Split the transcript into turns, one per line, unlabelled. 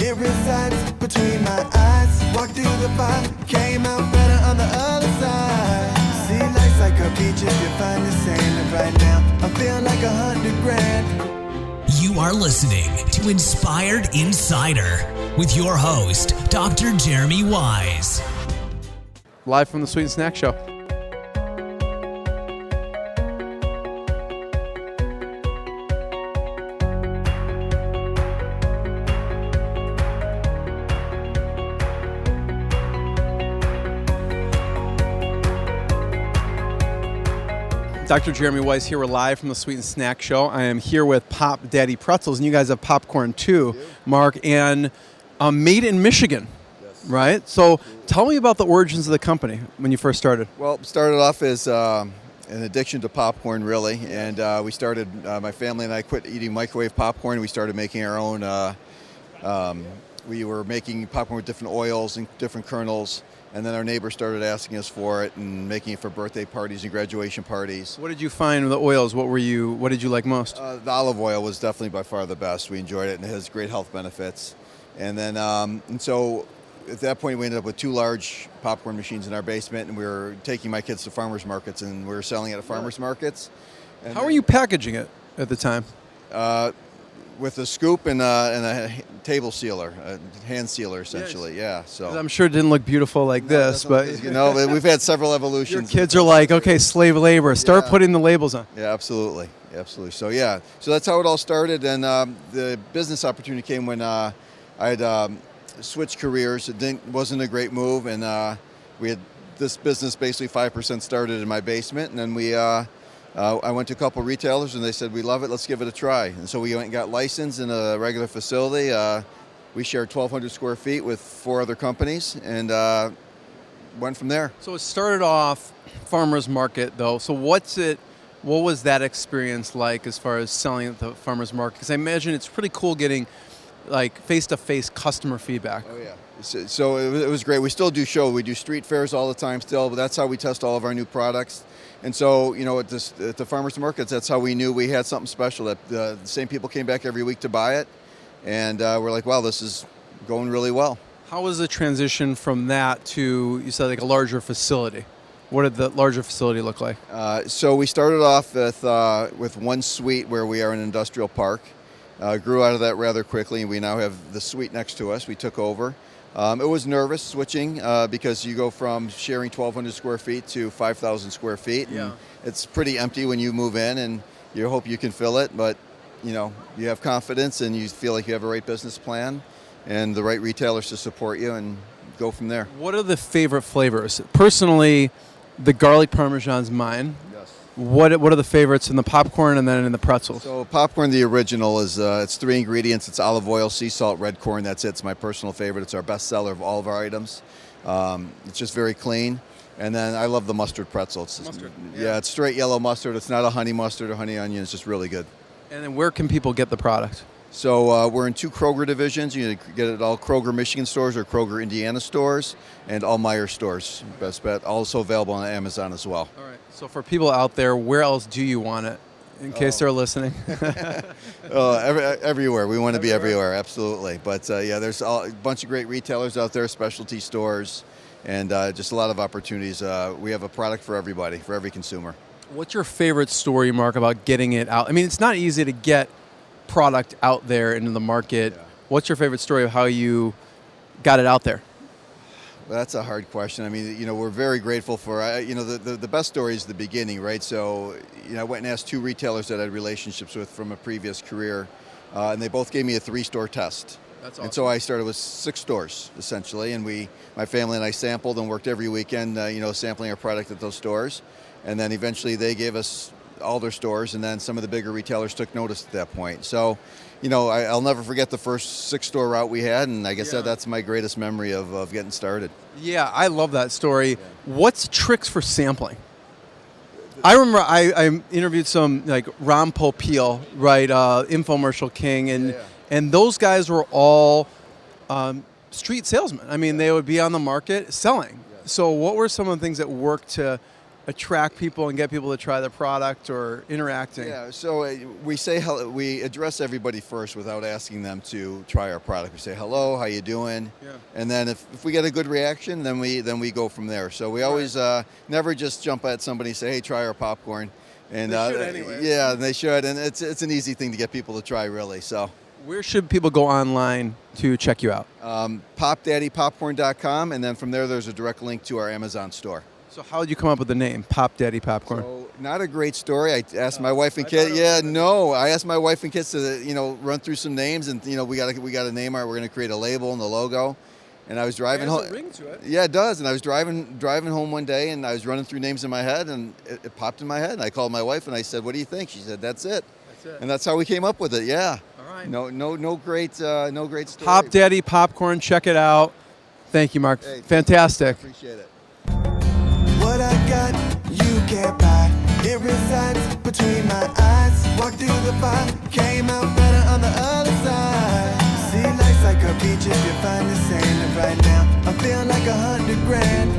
It resides between my eyes. Walked through the fire, came out better on the other side. See, life's like a beach if you find the sand. And right now, I feel like 100 grand.
You are listening to Inspired Insider with your host, Dr. Jeremy Wise.
Live from the Sweet and Snack Show. Dr. Jeremy Wise here. We're live from the Sweet and Snack Show. I am here with Pop Daddy Pretzels, and you guys have popcorn too, Mark, and made in Michigan, yes. Right? So tell me about the origins of the company when you first started.
Well, it started off as an addiction to popcorn, really, and we started, my family and I quit eating microwave popcorn. We started making our own. We were making popcorn with different oils and different kernels. And then our neighbors started asking us for it and making it for birthday parties and graduation parties.
What did you find with the oils? What did you like most?
The olive oil was definitely by far the best. We enjoyed it, and it has great health benefits. And then, and so at that point, we ended up with 2 large popcorn machines in our basement, and we were taking my kids to farmers markets, and we were selling it at farmers markets. And
how were you packaging it at the time?
With a scoop and a table sealer, a hand sealer, essentially. Yeah. So
I'm sure it didn't look beautiful like this, but
we've had several evolutions.
Your kids are like, okay, slave labor. Start putting the labels on.
Yeah, absolutely. So so that's how it all started, and the business opportunity came when I had switched careers. It wasn't a great move, and we had this business basically 5% started in my basement, and then I went to a couple retailers, and they said, we love it, let's give it a try. And so we went and got licensed in a regular facility. We shared 1,200 square feet with 4 other companies, and went from there.
So it started off farmer's market, though. So what was that experience like as far as selling at the farmer's market? Because I imagine it's pretty cool getting like face-to-face customer feedback.
Oh, yeah. So it was great. We still do we do street fairs all the time still, but that's how we test all of our new products. And so, at the farmers markets, that's how we knew we had something special. That the same people came back every week to buy it, and we're like, wow, this is going really well.
How was the transition from that to, you said, like a larger facility? What did the larger facility look like?
So we started off with 1 suite where we are in an industrial park. Grew out of that rather quickly, and we now have the suite next to us. We took over. It was nervous switching because you go from sharing 1,200 square feet to 5,000 square feet.
Yeah.
And it's pretty empty when you move in, and you hope you can fill it, but you have confidence and you feel like you have a right business plan and the right retailers to support you, and go from there.
What are the favorite flavors? Personally, the garlic parmesan's mine.
Yes.
What are the favorites in the popcorn and then in the pretzels?
So popcorn, the original, is it's 3 ingredients. It's olive oil, sea salt, red corn. That's it. It's my personal favorite. It's our best seller of all of our items. It's just very clean. And then I love the mustard pretzel.
Mustard.
Yeah, it's straight yellow mustard. It's not a honey mustard or honey onion. It's just really good.
And then where can people get the product?
So we're in 2 Kroger divisions. You can get it at all Kroger Michigan stores or Kroger Indiana stores, and all Meijer stores. Best bet. Also available on Amazon as well.
All right. So for people out there, where else do you want it? In case they're listening.
Everywhere. We want to be everywhere, absolutely. But there's a bunch of great retailers out there, specialty stores, and just a lot of opportunities. We have a product for everybody, for every consumer.
What's your favorite story, Mark, about getting it out? I mean, it's not easy to get product out there into the market. Yeah. What's your favorite story of how you got it out there?
Well, that's a hard question. I mean, we're very grateful for, the best story is the beginning, right? So, I went and asked 2 retailers that I had relationships with from a previous career, and they both gave me a 3-store test.
That's awesome.
And so I started with 6 stores, essentially, and my family and I sampled and worked every weekend, sampling our product at those stores. And then eventually they gave us all their stores, and then some of the bigger retailers took notice at that point. So, I'll never forget the first 6-store route we had, and like I said, that's my greatest memory of getting started.
Yeah, I love that story. Yeah. What's tricks for sampling? I remember I interviewed some like Ron Popeil, right, Infomercial King, and those guys were all street salesmen. I mean, they would be on the market selling. Yeah. So what were some of the things that worked to attract people and get people to try the product or interacting?
Yeah, so we say hello, we address everybody first without asking them to try our product. We say hello, how you doing?
Yeah.
And then if we get a good reaction, then we go from there. So we always never just jump at somebody and say, hey, try our popcorn. And
They should anyway.
yeah, they should, and it's an easy thing to get people to try, really. So
Where should people go online to check you out?
popdaddypopcorn.com, and then from there, there's a direct link to our Amazon store.
So how did you come up with the name Pop Daddy Popcorn?
So, not a great story. I asked my wife and
I
kids.
thought it
Yeah,
was gonna
no. I asked my wife and kids to run through some names, and we got to name our. We're going to create a label and the logo. And I was driving home.
There's a ring to it.
Yeah, it does. And I was driving home one day, and I was running through names in my head, and it popped in my head. And I called my wife, and I said, "What do you think?" She said, "That's it."
That's it.
And that's how we came up with it. Yeah.
All right.
No great story.
Pop Daddy Popcorn, check it out. Thank you, Mark.
Hey,
Fantastic.
Appreciate it.
What I got, you can't buy. It resides between my eyes. Walked through the fire, came out better on the other side. See, life's like a beach if you find the sand. And right now, I feel like 100 grand.